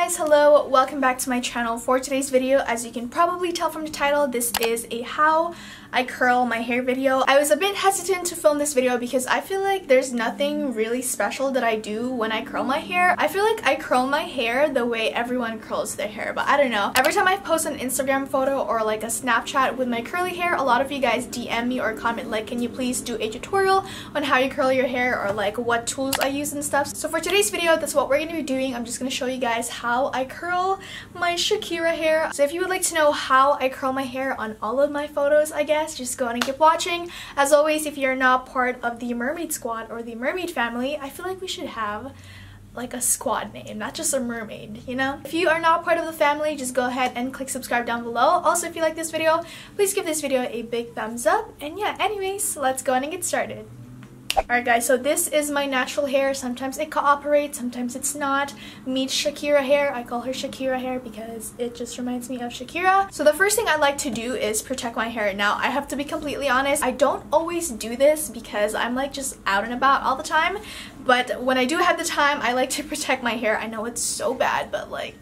guys, hello, welcome back to my channel. For today's video, as you can probably tell from the title, this is a how I curl my hair video. I was a bit hesitant to film this video because I feel like there's nothing really special that I do when I curl my hair. I feel like I curl my hair the way everyone curls their hair, but I don't know. Every time I post an Instagram photo or like a Snapchat with my curly hair, a lot of you guys DM me or comment like, can you please do a tutorial on how you curl your hair or like what tools I use and stuff. So for today's video, that's what we're going to be doing. I'm just going to show you guys how I curl my Shakira hair. So if you would like to know how I curl my hair on all of my photos, I guess, just go ahead and keep watching. As always, if you're not part of the mermaid squad or the mermaid family, I feel like we should have like a squad name, not just a mermaid, you know? If you are not part of the family, just go ahead and click subscribe down below. Also, if you like this video, please give this video a big thumbs up. And yeah, anyways, let's go ahead and get started. Alright guys, so this is my natural hair. Sometimes it cooperates, sometimes it's not. Meet Shakira hair. I call her Shakira hair because it just reminds me of Shakira. So the first thing I like to do is protect my hair. Now, I have to be completely honest, I don't always do this because I'm like just out and about all the time. But when I do have the time, I like to protect my hair. I know it's so bad, but like,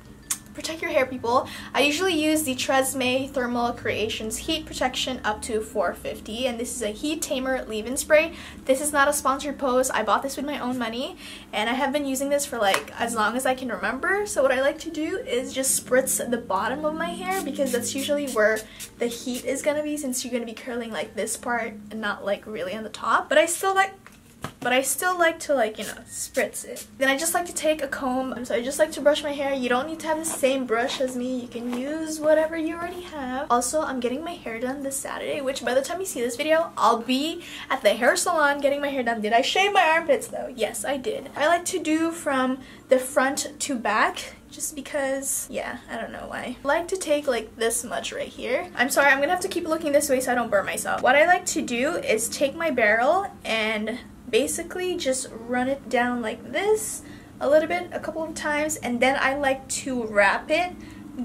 protect your hair, people. I usually use the Tresemme Thermal Creations Heat Protection up to 450, and this is a heat tamer leave-in spray. This is not a sponsored post. I bought this with my own money, and I have been using this for like as long as I can remember. So what I like to do is just spritz the bottom of my hair because that's usually where the heat is gonna be, since you're gonna be curling like this part and not like really on the top. But I still like to, like, you know, spritz it. Then I just like to take a comb. So I just like to brush my hair. You don't need to have the same brush as me. You can use whatever you already have. Also, I'm getting my hair done this Saturday, which by the time you see this video, I'll be at the hair salon getting my hair done. Did I shave my armpits though? Yes, I did. I like to do from the front to back, just because, yeah, I don't know why. I like to take like this much right here. I'm sorry, I'm gonna have to keep looking this way so I don't burn myself. What I like to do is take my barrel and basically just run it down like this a little bit, a couple of times, and then I like to wrap it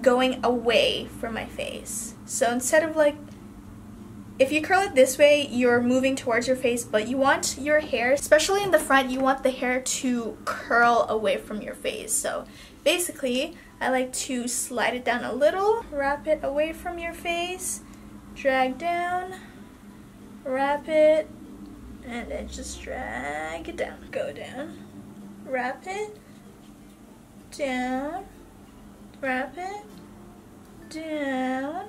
going away from my face. So instead of like, if you curl it this way, you're moving towards your face, but you want your hair, especially in the front, you want the hair to curl away from your face. So basically, I like to slide it down a little, wrap it away from your face, drag down, wrap it, and then just drag it down. Go down, wrap it, down, wrap it, down,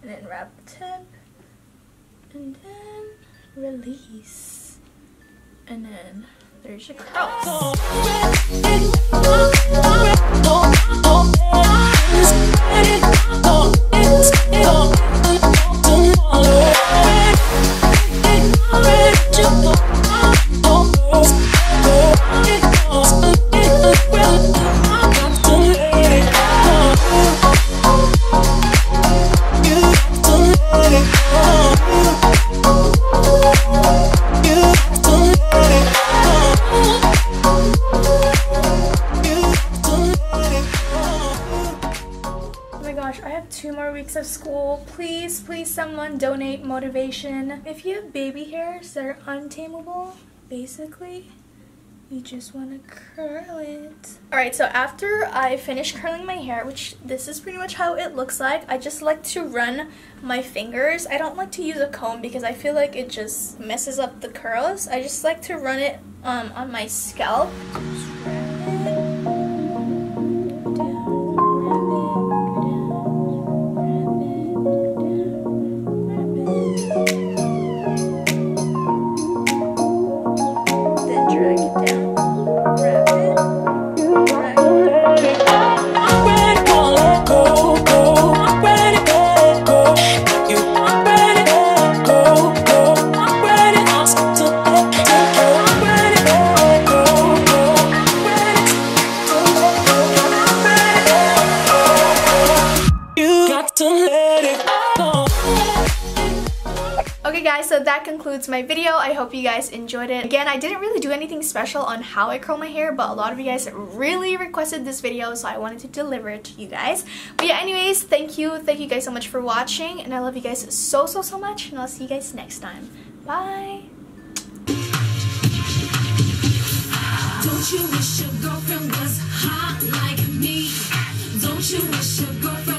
and then wrap the tip, and then release. And then there's your curls. I have 2 more weeks of school. Please, please someone donate motivation. If you have baby hairs that are untamable, basically, you just want to curl it. Alright, so after I finish curling my hair, which this is pretty much how it looks like, I just like to run my fingers. I don't like to use a comb because I feel like it just messes up the curls. I just like to run it on my scalp. Okay guys, so that concludes my video. I hope you guys enjoyed it. Again, I didn't really do anything special on how I curl my hair, but a lot of you guys really requested this video, so I wanted to deliver it to you guys. But yeah, anyways, thank you guys so much for watching, and I love you guys so much, and I'll see you guys next time. Bye! Don't you wish your girlfriend was hot like me? Don't you wish your girlfriend